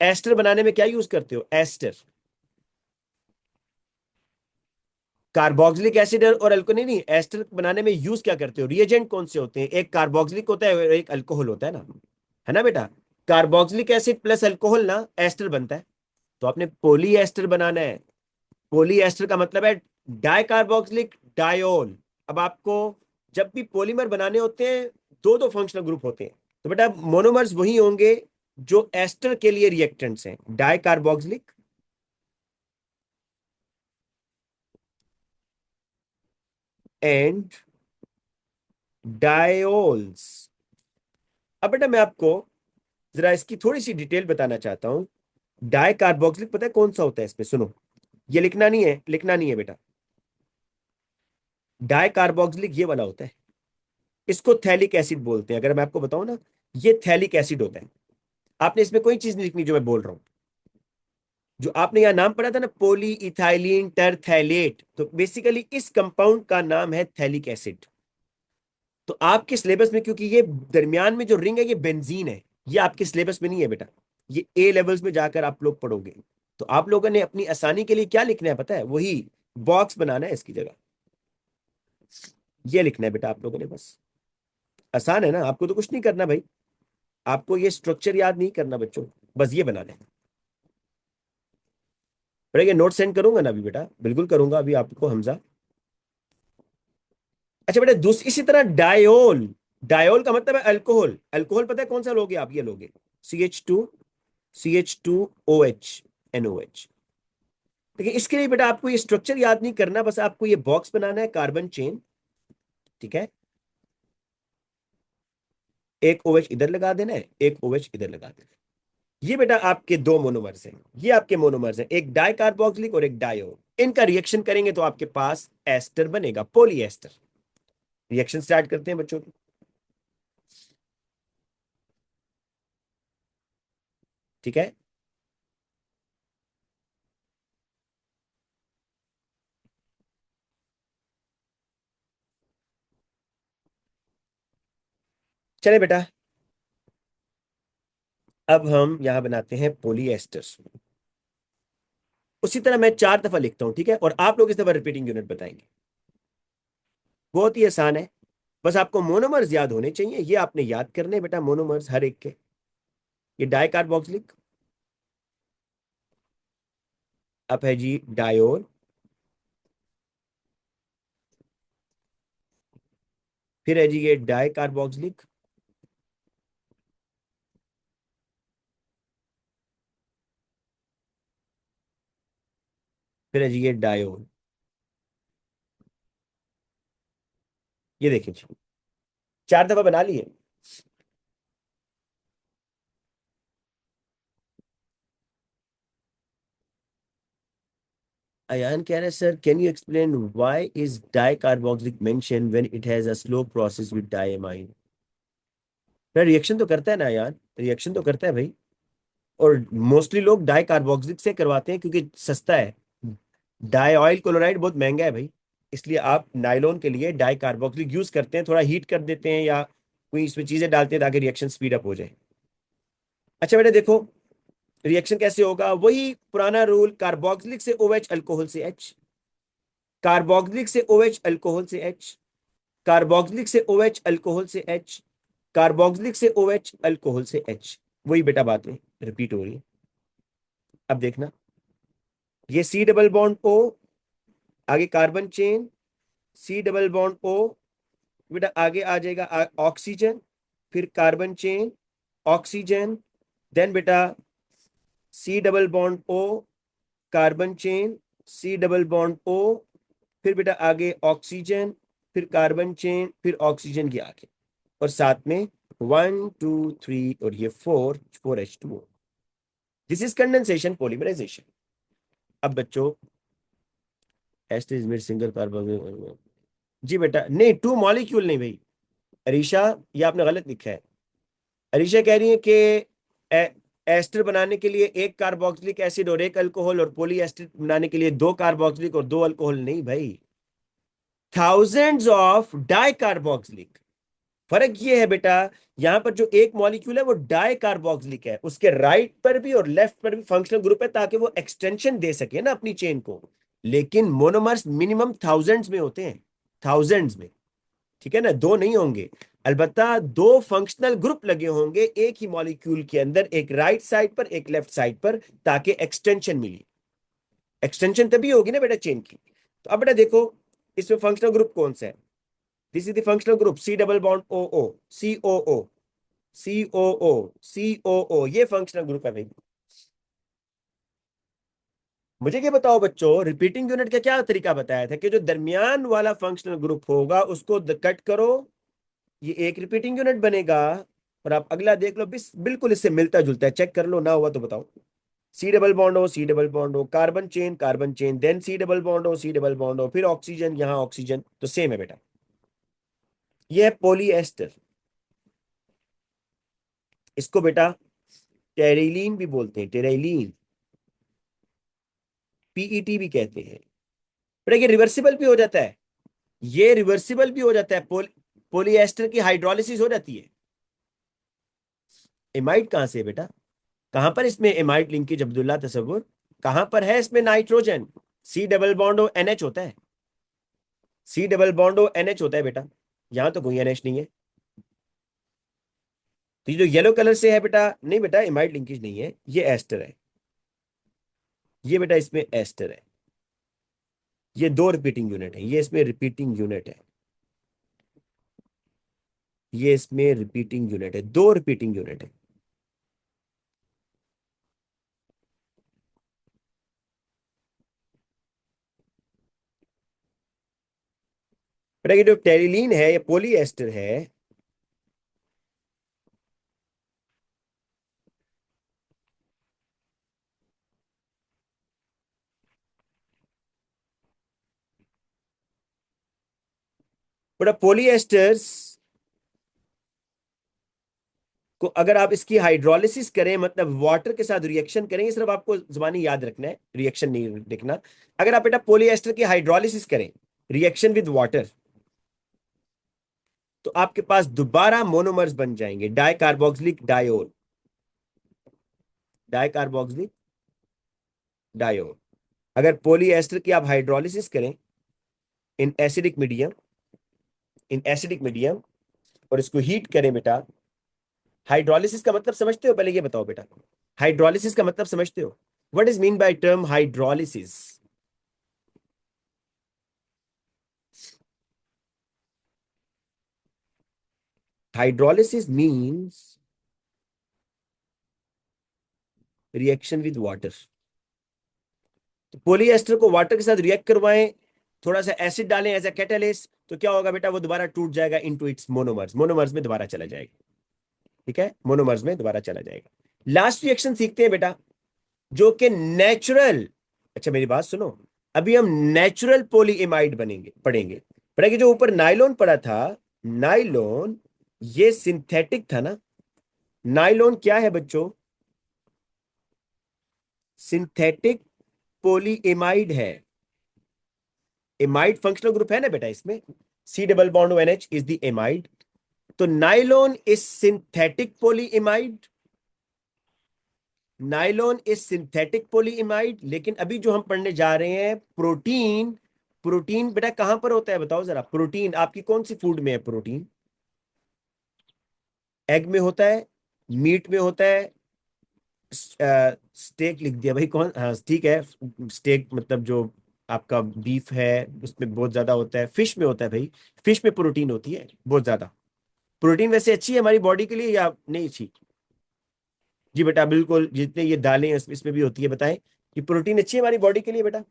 एस्टर बनाने में क्या यूज करते हो, एस्टर? कार्बोक्सिलिक एसिड और अल्कोहल, नहीं नहीं, एस्टर बनाने में यूज क्या करते हो, रिएजेंट कौन से होते हैं? एक कार्बोक्सिलिक होता है और एक अल्कोहल होता है ना बेटा। कार्बोक्सिलिक एसिड प्लस अल्कोहल ना एस्टर बनता है। तो आपने पोली एस्टर बनाना है। पोली एस्टर का मतलब है डाई कार्बोक्सिलिक डायोल। अब आपको जब भी पॉलीमर बनाने होते हैं, दो दो फंक्शनल ग्रुप होते हैं, तो बेटा मोनोमर्स वही होंगे जो एस्टर के लिए रिएक्टेंट्स हैं, डाई कार्बोक्सिलिक एंड डायोल्स। अब बेटा मैं आपको जरा इसकी थोड़ी सी डिटेल बताना चाहता हूं। डाई कार्बोक्सिलिक पता है कौन सा होता है इसमें, सुनो, ये लिखना नहीं है, लिखना नहीं है बेटा। डाई कार्बोक्सिलिक ये वाला होता है, इसको थैलिक एसिड बोलते हैं। अगर मैं आपको बताऊं ना, ये थैलिक एसिड होता है। आपने इसमें कोई चीज नहीं लिखनी जो मैं बोल रहा हूं। जो आपने यहां नाम पढ़ा था ना, पोली इथाइलिन टरथैलेट, तो बेसिकली इस कंपाउंड का नाम है थैलिक एसिड। तो आपके सिलेबस में, क्योंकि ये दरमियान में जो रिंग है ये बेंजीन है, ये आपके सिलेबस में नहीं है बेटा। ये ए लेवल्स में जाकर आप लोग पढ़ोगे। तो आप लोगों ने अपनी आसानी के लिए क्या लिखना है पता है? वही बॉक्स बनाना है इसकी जगह। ये लिखना है बेटा आप लोगों ने बस। आसान है ना, आपको तो कुछ नहीं करना भाई। आपको ये स्ट्रक्चर याद नहीं करना बच्चों, बस ये बनाना है। पर ये नोट सेंड करूंगा ना अभी बेटा, बिल्कुल करूंगा अभी आपको हमजा। अच्छा बेटा, इसी तरह डायोल। डायोल का मतलब है अल्कोहल। अल्कोहल पता है कौन सा लोगे आप? ये लोगे CH2OH NOH। देखिए इसके लिए बेटा आपको ये स्ट्रक्चर याद नहीं करना, बस आपको ये बॉक्स बनाना है, कार्बन चेन। ठीक है, एक OH इधर लगा देना है, एक OH इधर लगा देना है। ये बेटा आपके दो मोनोमर्स हैं, ये आपके मोनोमर्स हैं, एक डाई कार्बोक्सिलिक और एक डायोल। इनका रिएक्शन करेंगे तो आपके पास एस्टर बनेगा, पॉलीएस्टर। रिएक्शन स्टार्ट करते हैं बच्चों की। ठीक है, चले बेटा, अब हम यहां बनाते हैं पॉलीएस्टर्स। उसी तरह मैं 4 दफा लिखता हूं, ठीक है, और आप लोग इस दफा रिपीटिंग यूनिट बताएंगे। बहुत ही आसान है, बस आपको मोनोमर्स याद होने चाहिए, ये आपने याद करने बेटा मोनोमर्स हर एक के। ये डाई कार्बोक्सिलिक, अब है जी डायोल, फिर है जी ये डाई कार्बोक्सिलिक, फिर है जी ये डायोल। ये देखिए जी, 4 दफा बना लिए। अयान कह रहे हैं sir, can you explain why is di carboxylic mention when it has a slow process with diamine? Reaction तो करता है ना अयान, रिएक्शन तो करता है भाई। और मोस्टली लोग डाई कार्बोक्सिलिक से करवाते हैं क्योंकि सस्ता है। डाई ऑयल क्लोराइड बहुत महंगा है भाई, इसलिए आप नायलॉन के लिए डाई कार्बोक्सिलिक यूज करते हैं, थोड़ा हीट कर देते हैं या कोई इसमें चीजें डालते हैं ताकि रिएक्शन स्पीड अप हो जाए। अच्छा बेटा देखो, रिएक्शन कैसे होगा? वही पुराना रूल, कार्बोक्सिलिक से OH, अल्कोहल से H, कार्बोक्सिलिक से OH, अल्कोहल से H, कार्बोक्सिलिक से OH, अल्कोहल से H, कार्बोक्सिलिक से OH, अल्कोहल से H। वही बेटा बातें रिपीट हो रही है। अब देखना, ये C डबल बॉन्ड O, आगे carbon chain, C double bond O, बेटा आगे आ जाएगा ऑक्सीजन, फिर कार्बन चेन, ऑक्सीजन, देन बेटा C double bond O, carbon chain, C double bond O, फिर बेटा आगे ऑक्सीजन, फिर कार्बन चेन, फिर ऑक्सीजन की आगे, और साथ में 1 2 3 और ये 4 H2O। This is condensation polymerization. अब बच्चों, ester is made single carbon. जी बेटा नहीं, टू मॉलिक्यूल नहीं भाई। अरीशा, ये आपने गलत लिखा है। अरीशा कह रही है कि ए- एस्टर बनाने के लिए एक कार्बोक्सिलिक एसिड और एक अल्कोहल, और पॉली एस्टर बनाने के लिए दो कार्बोक्सिलिक और दो अल्कोहल। नहीं भाई, थाउजेंड्स ऑफ डाई कार्बोक्सिलिक। फर्क ये है बेटा, यहां पर जो एक मॉलिक्यूल है वो डाई कार्बोक्सिलिक है, उसके राइट पर भी और लेफ्ट पर भी फंक्शनल ग्रुप है ताकि वो एक्सटेंशन दे सके ना अपनी चेन को। लेकिन मोनोमर्स मिनिमम थाउजेंड्स में होते हैं, थाउजेंड्स में। ठीक है ना, दो नहीं होंगे, अलबत्ता दो फंक्शनल ग्रुप लगे होंगे एक ही मॉलिक्यूल के अंदर, एक राइट साइड पर एक लेफ्ट साइड पर, ताकि एक्सटेंशन मिली। एक्सटेंशन तभी होगी ना बेटा चेन की। तो अब बेटा देखो, इसमें फंक्शनल ग्रुप कौन सा है? This is the functional group C double bond OO, COO, COO, COO, ये फंक्शनल ग्रुप है भाई। मुझे क्या बताओ बच्चों, रिपीटिंग यूनिट का क्या तरीका बताया था कि जो दरमियान वाला फंक्शनल ग्रुप होगा उसको कट करो, ये एक रिपीटिंग यूनिट बनेगा। और आप अगला देख लो, बिल्कुल इससे मिलता जुलता है, चेक कर लो, ना हुआ तो बताओ। C डबल बॉन्ड हो, C डबल बॉन्ड हो, carbon chain, then C double bond हो, C डबल बॉन्ड हो, फिर ऑक्सीजन, यहां ऑक्सीजन, तो सेम है बेटा। ये है पॉलीएस्टर। इसको बेटा टेरेलीन भी बोलते हैं, टेरेलीन, पीईटी भी कहते हैं बेटा। ये रिवर्सिबल भी हो जाता है, ये रिवर्सिबल भी हो जाता है। पोलिएस्टर की हाइड्रोलिसिस हो जाती है। एमाइड कहां से है बेटा? कहां पर इसमें एमाइड लिंकेज अब्दुल्ला तसव्वुर, कहां पर है इसमें nitrogen? C double bond O NH होता है, C double bond O NH होता है बेटा, यहां तो कोई एनएच नहीं है। तो ये जो येलो कलर से है बेटा, नहीं बेटा एमाइड लिंकेज नहीं है, ये एस्टर है। ये बेटा इसमें एस्टर है। ये दो रिपीटिंग यूनिट है, ये इसमें रिपीटिंग यूनिट है, ये इसमें रिपीटिंग यूनिट है, दो रिपीटिंग यूनिट है। बेटा ये जो टेरिलीन है, ये पोलीएस्टर है। बेटा पोलीएस्टर्स को अगर आप इसकी हाइड्रोलिसिस करें, मतलब वाटर के साथ रिएक्शन करें, सिर्फ आपको जुबानी याद रखना है, रिएक्शन नहीं लिखना। अगर आप बेटा पोलीएस्टर की हाइड्रोलिसिस करें, रिएक्शन विद वाटर, तो आपके पास दोबारा मोनोमर्स बन जाएंगे, di carboxylic diol, di carboxylic diol. अगर पोलीएस्टर की आप हाइड्रोलिसिस करें इन एसिडिक मीडियम, इन एसिडिक मीडियम, और इसको हीट करें बेटा, हाइड्रोलिसिस का मतलब समझते हो? पहले ये बताओ बेटा, हाइड्रोलिसिस का मतलब समझते हो? What is mean by term hydrolysis? Hydrolysis means reaction with water. तो पोलिएस्टर को वाटर के साथ रिएक्ट करवाएं, थोड़ा सा एसिड डालें एज ए कैटालिस्ट, तो क्या होगा बेटा? वो दोबारा टूट जाएगा इनटू इट्स मोनोमर्स, मोनोमर्स में दोबारा चला जाएगा। ठीक है, मोनोमर्स में दोबारा चला जाएगा। लास्ट रिएक्शन सीखते हैं बेटा, जो कि नेचुरल, अच्छा मेरी बात सुनो, अभी हम नेचुरल पॉलीएमाइड बनेंगे, पढ़ेंगे। पढ़ेंगे जो ऊपर नाइलॉन पढ़ा था, नाइलॉन ये सिंथेटिक था ना? नाइलॉन क्या है बच्चों? सिंथेटिक पॉलीएमाइड है। एमाइड फंक्शनल ग्रुप है ना बेटा इसमें, C double bond O N H is the amide. तो nylon is synthetic polyamide, nylon is synthetic polyimide. लेकिन अभी जो हम पढ़ने जा रहे हैं प्रोटीन, प्रोटीन बेटा कहां पर होता है बताओ जरा? प्रोटीन आपकी कौन सी फूड में है? प्रोटीन एग में होता है, मीट में होता है, स्टेक लिख दिया भाई कौन, हाँ ठीक है, स्टेक मतलब जो आपका बीफ है उसमें बहुत ज्यादा होता है, फिश में होता है भाई, फिश में प्रोटीन होती है बहुत ज्यादा। प्रोटीन वैसे अच्छी है हमारी बॉडी के लिए या नहीं अच्छी? जी बेटा बिल्कुल, जितने ये दालें हैं इसमें भी होती है, बताएं कि प्रोटीन अच्छी है हमारी बॉडी के लिए बेटा।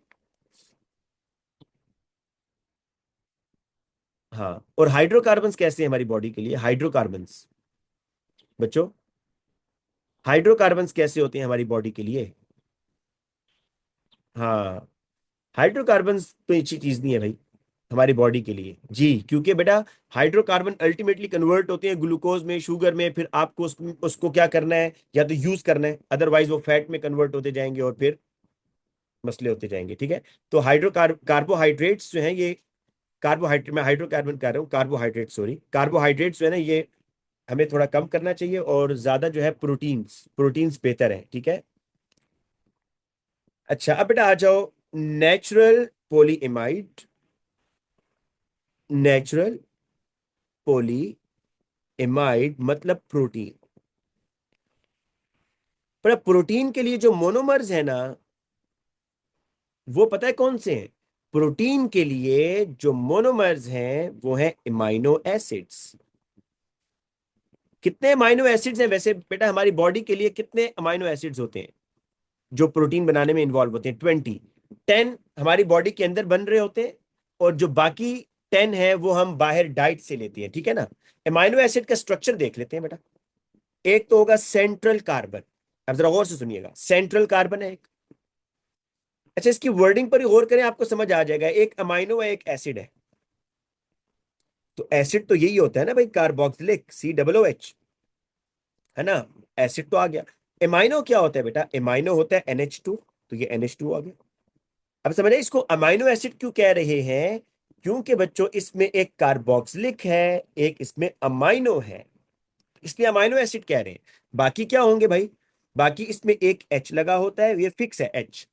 हाँ, और हाइड्रोकार्बन्स कैसे हैं हमारी बॉडी के लिए? हाइड्रोकार्बन्स बच्चों, हाइड्रोकार्बन्स कैसे होते हैं हमारी बॉडी के लिए? हाँ, हाइड्रोकार्बन्स तो अच्छी चीज नहीं है भाई हमारी बॉडी के लिए जी, क्योंकि बेटा हाइड्रोकार्बन अल्टीमेटली कन्वर्ट होते हैं ग्लूकोज में, शुगर में, फिर आपको उसको क्या करना है? या तो यूज करना है, अदरवाइज वो फैट में कन्वर्ट होते जाएंगे और फिर मसले होते जाएंगे। ठीक है, तो कार्बोहाइड्रेट्स जो हैं ये, कार्बोहाइड्रेट, मैं हाइड्रोकार्बन कह रहा हूँ, कार्बोहाइड्रेट सॉरी, कार्बोहाइड्रेट्स जो है ना ये हमें थोड़ा कम करना चाहिए, और ज्यादा जो है प्रोटीन्स, प्रोटीन्स बेहतर है। ठीक है, अच्छा अब बेटा आ जाओ, नेचुरल पॉलीएमाइड, नेचुरल पॉलीएमाइड मतलब प्रोटीन। पर प्रोटीन के लिए जो मोनोमर्स है ना, वो पता है कौन से हैं? प्रोटीन के लिए जो मोनोमर्स हैं वो हैं अमाइनो एसिड्स। कितने अमाइनो एसिड्स हैं वैसे बेटा हमारी बॉडी के लिए? कितने अमाइनो एसिड्स होते हैं जो प्रोटीन बनाने में इन्वॉल्व होते हैं? 20, 10 हमारी बॉडी के अंदर बन रहे होते हैं, और जो बाकी 10 है वो हम बाहर डाइट से लेते हैं। ठीक है ना? अमाइनो एसिड का स्ट्रक्चर देख लेते हैं बेटा। एक तो होगा सेंट्रल कार्बन, अब जरा गौर से सुनिएगा, सेंट्रल कार्बन है एक। अच्छा इसकी वर्डिंग पर ही गौर करें, आपको समझ आ जाएगा, एक अमाइनो है एक एसिड है। तो एसिड तो यही होता है ना भाई, carboxylic, C double O H, है ना? एसिड तो आ गया। एमाइनो क्या होता है बेटा? एमाइनो होता है NH2, तो ये NH2 आ गया। अब समझे इसको अमाइनो एसिड क्यों कह रहे हैं? क्योंकि बच्चों इसमें एक कार्बोक्सिलिक है, एक इसमें अमाइनो है, इसलिए अमाइनो एसिड कह रहे हैं। बाकी क्या होंगे भाई? बाकी इसमें एक H लगा होता है, ये फिक्स है H,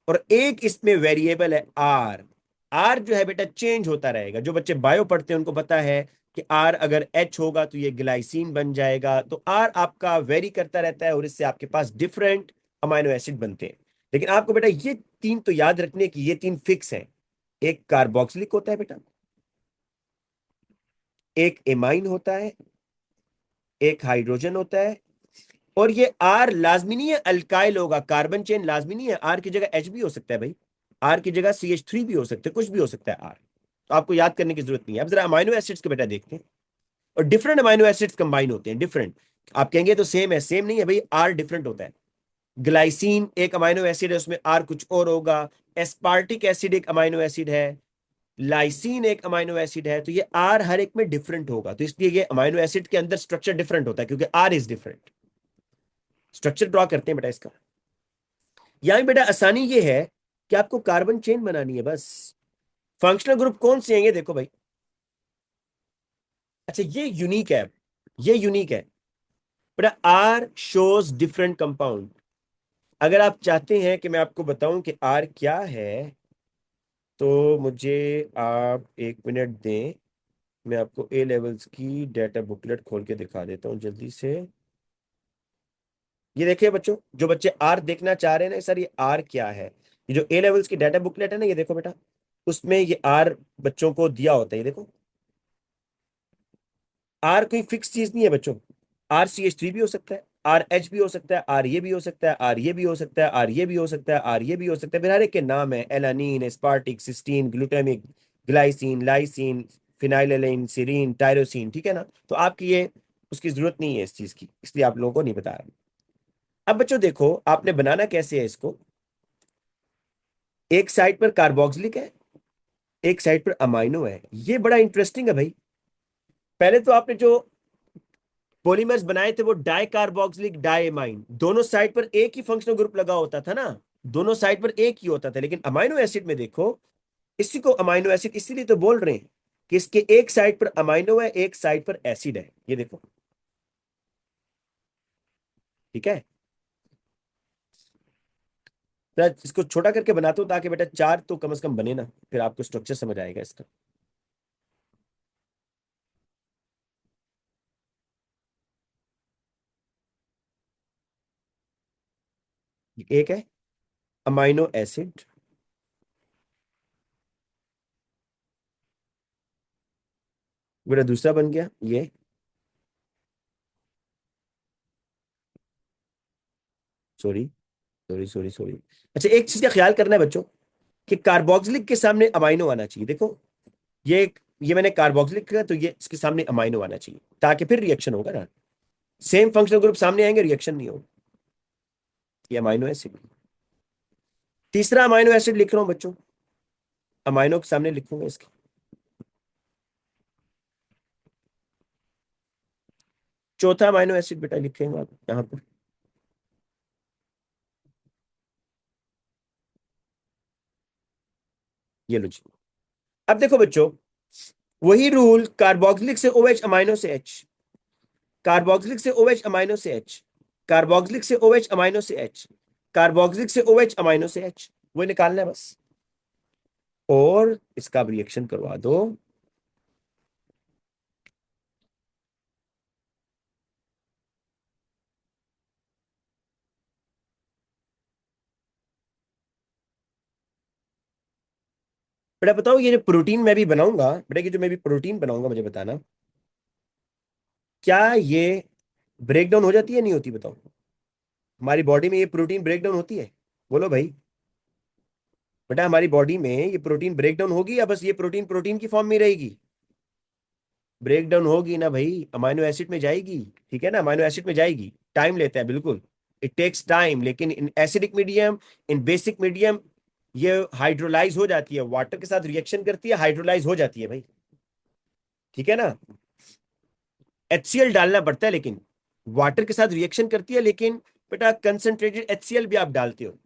और एक इसमें वेरिएबल है आर। आर जो है बेटा चेंज होता रहेगा। जो बच्चे बायो पढ़ते हैं उनको पता है कि आर अगर H होगा तो ये ग्लाइसिन बन जाएगा। तो आर आपका वेरी करता रहता है और इससे आपके पास डिफरेंट अमाइनो एसिड बनते हैं। लेकिन आपको बेटा ये तीन तो याद रखने की, ये तीन फिक्स है। एक कार्बोक्सिलिक होता है बेटा, एक एमाइन होता है, एक हाइड्रोजन होता है, और ये आर लाजमी नहीं है अल्काइल होगा, कार्बन चेन लाजमी नहीं है। आर की जगह H भी हो सकता है भाई, आर की जगह CH3 भी हो सकता है, कुछ भी हो सकता है आर। तो आपको याद करने की जरूरत नहीं है। अब जरा अमाइनो एसिड्स के बेटा देखते हैं। और डिफरेंट अमाइनो एसिड्स कंबाइन होते हैं, डिफरेंट। आप कहेंगे तो सेम है, सेम नहीं है भाई, आर डिफरेंट होता है। ग्लाइसिन एक अमाइनो एसिड है, उसमें आर कुछ और होगा। एस्पार्टिक एसिड एक अमाइनो एसिड है, लाइसिन एक अमाइनो एसिड है। तो ये आर हर एक में डिफरेंट होगा, तो इसलिए ये अमाइनो एसिड के अंदर स्ट्रक्चर डिफरेंट होता है, क्योंकि R is different. Structure draw करते हैं बेटा इसका। यहां बेटा आसानी ये है कि आपको कार्बन चेन बनानी है बस। फंक्शनल ग्रुप कौन से हैं ये देखो भाई। अच्छा ये यूनिक है, ये यूनिक है बेटा। R shows different compound. अगर आप चाहते हैं कि मैं आपको बताऊं कि आर क्या है, तो मुझे आप 1 मिनट दें। मैं आपको ए लेवल्स की डाटा बुकलेट खोल के दिखा देता हूं जल्दी से। ये देखिए बच्चों, जो बच्चे आर देखना चाह रहे हैं ना सर, ये आर क्या है, ये जो ए लेवल्स की डाटा बुकलेट है ना, ये देखो बेटा, उसमें ये आर बच्चों को दिया होता है। ये देखो, आर कोई फिक्स चीज नहीं है बच्चों। RCH3 भी हो सकता है, RH भी हो सकता है, आर ये भी हो सकता है, आर ये भी हो सकता है, आर ये भी हो सकता है, आर ये भी हो सकता है। फिर हर एक के नाम है, alanine, aspartic, cysteine, glutamic, glycine, lysine, phenylalanine, serine, tyrosine. ठीक है ना? तो आपकी ये उसकी जरूरत नहीं है इस चीज की, इसलिए आप लोगों को नहीं बता रहा। अब बच्चों देखो आपने बनाना कैसे है इसको। एक साइड पर कार्बोक्सिलिक है, एक साइड पर अमाइनो है। ये बड़ा इंटरेस्टिंग है भाई। पहले तो आपने जो पॉलीमर्स बनाए थे वो डाई कार्बोक्सिलिक, डाइमाइन, दोनों साइड पर एक ही फंक्शनल ग्रुप लगा होता था ना, दोनों साइड पर एक ही होता था। लेकिन अमाइनो एसिड में देखो, इसी को अमाइनो एसिड इसीलिए तो बोल रहे हैं कि इसके एक साइड पर अमाइनो है, एक साइड पर एसिड है। ये देखो, ठीक है। तो इसको छोटा करके बनाता हूं ताकि बेटा चार तो कम से कम बने ना, फिर आपको स्ट्रक्चर समझ आएगा इसका। एक है अमाइनो एसिड, मेरा दूसरा बन गया ये। Sorry sorry sorry sorry. अच्छा एक चीज का ख्याल करना है बच्चों, कि कार्बोक्सिलिक के सामने अमाइनो आना चाहिए। देखो ये मैंने कार्बोक्सिलिक किया, तो ये इसके सामने अमाइनो आना चाहिए, ताकि फिर रिएक्शन होगा ना। सेम फंक्शनल ग्रुप सामने आएंगे, रिएक्शन नहीं होगा। ये अमाइनो एसिड। तीसरा अमाइनो एसिड लिख रहा हूं बच्चों, अमाइनो के सामने लिखूंगा इसके। चौथा अमाइनो एसिड बेटा लिखेंगे आप यहां पर। ये लो जी। अब देखो बच्चों, वही रूल, कार्बोक्सिलिक से OH, अमाइनो से H, कार्बोक्सिलिक से OH, अमाइनो से H, कार्बोक्सिलिक से OH, अमाइनो से H, कार्बोक्सिलिक से OH, अमाइनो से H। वो निकालना है बस, और इसका रिएक्शन करवा दो। बेटा बताओ, ये जो प्रोटीन मैं भी बनाऊंगा बेटा, ये जो मैं भी प्रोटीन बनाऊंगा, मुझे बताना, क्या ये ब्रेक डाउन हो जाती है नहीं होती? बताओ, हमारी बॉडी में ये प्रोटीन ब्रेक डाउन होती है? बोलो भाई। बेटा हमारी बॉडी में ये प्रोटीन ब्रेक डाउन होगी, या बस ये प्रोटीन प्रोटीन की फॉर्म में रहेगी? ब्रेक डाउन होगी ना भाई, अमाइनो एसिड में जाएगी। ठीक है ना, अमाइनो एसिड में जाएगी, टाइम लेता है बिल्कुल, इट टेक्स टाइम। लेकिन in acidic medium, in basic medium, ये हाइड्रोलाइज हो जाती है, वाटर के साथ रिएक्शन करती है, हाइड्रोलाइज हो जाती है भाई। ठीक है ना? HCl डालना पड़ता है लेकिन, वाटर के साथ रिएक्शन करती है, लेकिन बेटा कंसंट्रेटेड HCl भी आप डालते हो,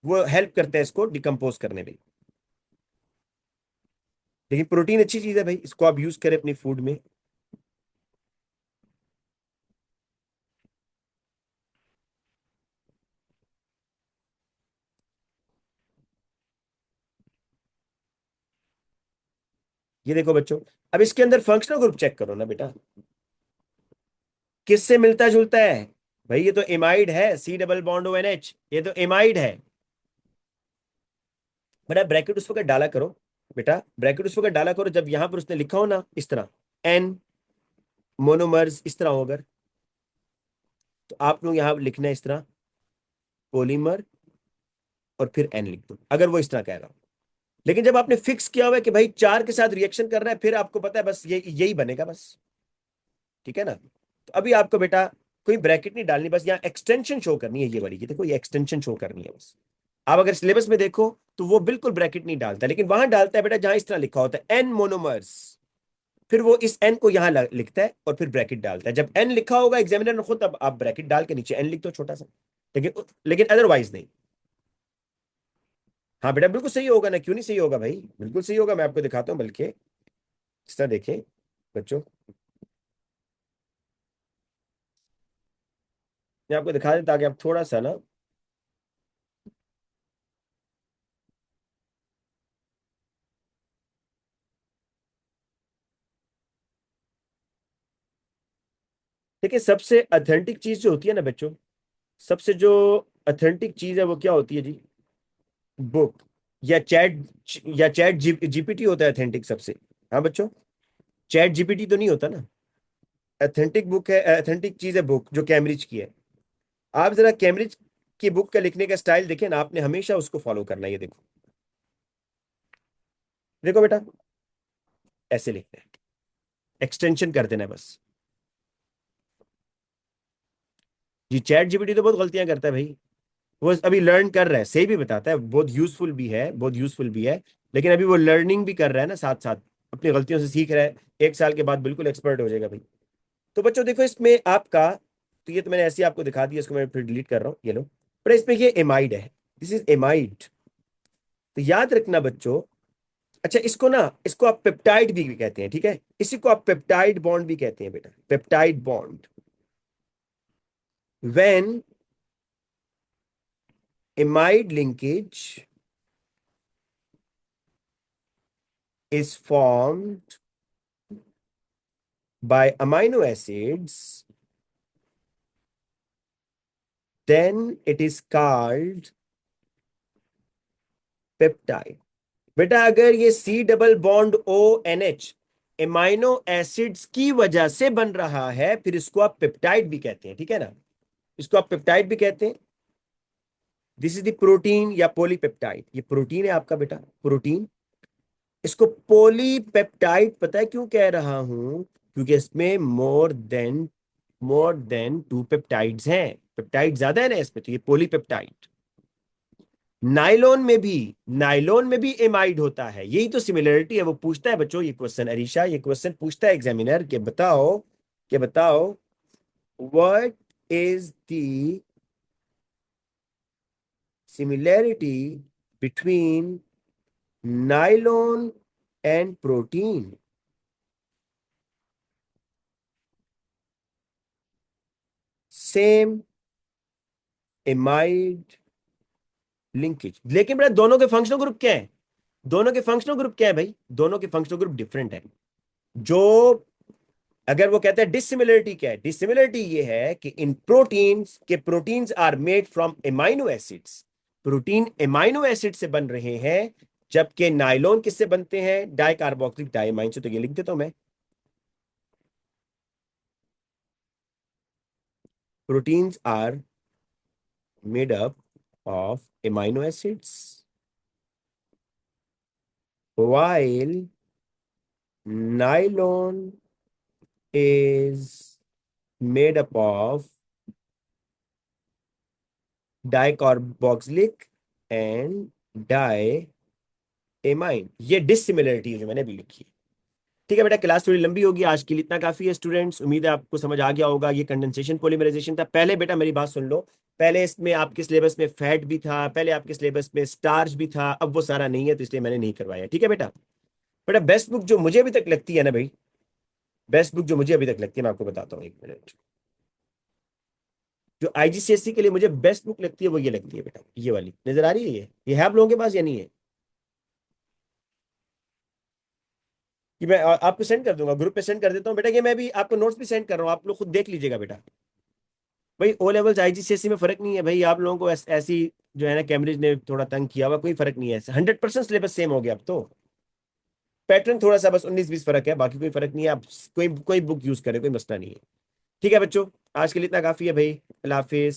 वो हेल्प करता है इसको डिकम्पोज करने में। लेकिन प्रोटीन अच्छी चीज है भाई, इसको आप यूज करें अपनी फूड में। ये देखो बच्चों, अब इसके अंदर फंक्शनल ग्रुप चेक करो ना बेटा, किससे मिलता जुलता है। भाई ये तो एमाइड है, C डबल बॉन्ड ONH, ये तो एमाइड है। बेटा ब्रैकेट उस वक्त डाला करो, बेटा ब्रैकेट उस वक्त डाला करो जब यहां पर उसने लिखा हो ना इस तरह, एन मोनोमर्स इस तरह हो, अगर तो आप लोग यहां लिखना है इस तरह पॉलीमर, और फिर एन लिख दो अगर वो इस तरह कह रहा हो। लेकिन जब आपने फिक्स किया हुआ है कि भाई 4 के साथ रिएक्शन कर रहा है, फिर आपको पता है बस ये यही बनेगा बस, ठीक है ना। तो अभी आपको बेटा कोई ब्रैकेट नहीं डालनी, बस यहाँ एक्सटेंशन शो करनी है, ये वाली, ये देखो ये एक्सटेंशन शो करनी है बस। आप अगर सिलेबस में देखो तो वो बिल्कुल ब्रैकेट नहीं डालता, लेकिन वहां डालता है बेटा जहां इस तरह लिखा होता है एन मोनोमर्स, फिर वो इस एन को यहां लिखता है और फिर ब्रैकेट डालता है। जब एन लिखा होगा एग्जामिनर ने खुद, तब आप ब्रैकेट डाल के नीचे एन लिख दो छोटा सा, लेकिन लेकिन अदरवाइज नहीं। हाँ बेटा बिल्कुल सही होगा ना, क्यों नहीं सही होगा भाई, बिल्कुल सही होगा, मैं आपको दिखाता हूँ बल्कि इस तरह देखें बच्चों, मैं आपको दिखा देता ताकि आप थोड़ा सा ना, देखिए सबसे अथेंटिक चीज जो होती है ना बच्चों, सबसे जो अथेंटिक चीज है वो क्या होती है जी, बुक या चैट, या चैट जीपीटी होता है अथेंटिक सबसे। हाँ बच्चों, चैट जीपीटी तो नहीं होता ना। अथेंटिक बुक है, अथेंटिक चीज है बुक जो कैम्ब्रिज की है। आप जरा कैम्ब्रिज की बुक का लिखने का स्टाइल देखें ना, आपने हमेशा उसको फॉलो करना है। ये देखो, देखो बेटा ऐसे लिखना है, एक्सटेंशन कर देना है बस। जी चैट जीपीटी तो बहुत गलतियां करता है भाई, वो अभी लर्न कर रहा है, सही भी बताता है, बहुत यूजफुल भी है, बहुत यूजफुल भी है, लेकिन अभी वो लर्निंग भी कर रहा है ना साथ साथ, अपनी गलतियों से सीख रहा है। 1 साल के बाद बिल्कुल एक्सपर्ट हो जाएगा भाई। तो बच्चों देखो इसमें आपका, तो ये तो मैंने ऐसे ही आपको दिखा दिया, इसको मैं फिर डिलीट कर रहा हूँ, ये लो। पर इसमें ये एमाइड है, दिस इज एमाइड। तो याद रखना बच्चों, अच्छा इसको ना, इसको आप पेप्टाइड भी कहते हैं, ठीक है, इसी को आप पेप्टाइड बॉन्ड भी कहते हैं बेटा, peptide bond. When amide linkage is formed by amino acids, then it is called peptide। बेटा अगर ये C double bond ONH amino acids की वजह से बन रहा है, फिर इसको आप पेप्टाइड भी कहते हैं, ठीक है ना, इसको आप पेप्टाइड भी कहते हैं। दिस इज द प्रोटीन या पॉलीपेप्टाइड, ये प्रोटीन है आपका बेटा, प्रोटीन। इसको पॉलीपेप्टाइड पता है क्यों कह रहा हूं, क्योंकि इसमें मोर देन 2 पेप्टाइड्स हैं, पेप्टाइड ज्यादा है ना इसमें, तो ये पॉलीपेप्टाइड। नाइलॉन में भी एमाइड होता है, यही तो सिमिलरिटी है। वो पूछता है बच्चों ये क्वेश्चन, अरीशा ये क्वेश्चन पूछता है एग्जामिनर, कि बताओ what is the similarity between nylon and protein. Same amide linkage, लेकिन बेटा दोनों के फंक्शनल ग्रुप क्या है, दोनों के फंक्शनल ग्रुप क्या है भाई, दोनों के फंक्शनल ग्रुप डिफरेंट है। जो अगर वो कहते हैं डिसिमिलरिटी क्या है, डिसिमिलरिटी ये है कि इन प्रोटीन्स के, proteins are made from amino acids, protein amino acid से बन रहे हैं, जबकि नाइलॉन किससे बनते हैं, डाई कार्बोक्सिलिक डाइमाइन से। तो ये लिख देता हूं मैं, proteins are made up of amino acids while nylon is made up of dicarboxylic and diamine। ये डिसिमिलरिटी है जो मैंने अभी लिखी है। ठीक है बेटा, क्लास थोड़ी लंबी होगी, आज के लिए इतना काफी है स्टूडेंट्स। उम्मीद है आपको समझ आ गया होगा। ये कंडेंसेशन पॉलीमराइजेशन था। पहले बेटा मेरी बात सुन लो, पहले इसमें आपके सिलेबस में फैट भी था, पहले आपके सिलेबस में स्टार्च भी था, अब वो सारा नहीं है, तो इसलिए मैंने नहीं करवाया। ठीक है बेटा। बेटा बेस्ट बुक जो मुझे अभी तक लगती है ना भाई, बेस्ट बुक जो मुझे अभी तक लगती है, मैं आपको बताता हूँ, एक मिनट। जो आईजीसीएसई के लिए मुझे बेस्ट बुक लगती है वो ये लगती है बेटा, ये वाली नजर आ रही है, ये है आप लोगों के पास या नहीं है? कि मैं आपको सेंड कर दूंगा, ग्रुप पे सेंड कर देता हूँ बेटा। ये मैं भी आपको नोट्स भी सेंड कर रहा हूँ, आप लोग खुद देख लीजिएगा बेटा। भाई ओ लेवल्स आईजीसीएसई में फर्क नहीं है भाई, आप लोगों को ऐसी जो है ना कैम्ब्रिज ने थोड़ा तंग किया हुआ, कोई फर्क नहीं है। 100% सिलेबस सेम हो गया अब तो। पैटर्न थोड़ा सा बस 19-20 फर्क है, बाकी कोई फर्क नहीं है। आप कोई कोई बुक यूज करें, कोई मसला नहीं है। ठीक है बच्चों, आज के लिए इतना काफी है भाई। अल्लाह हाफिज।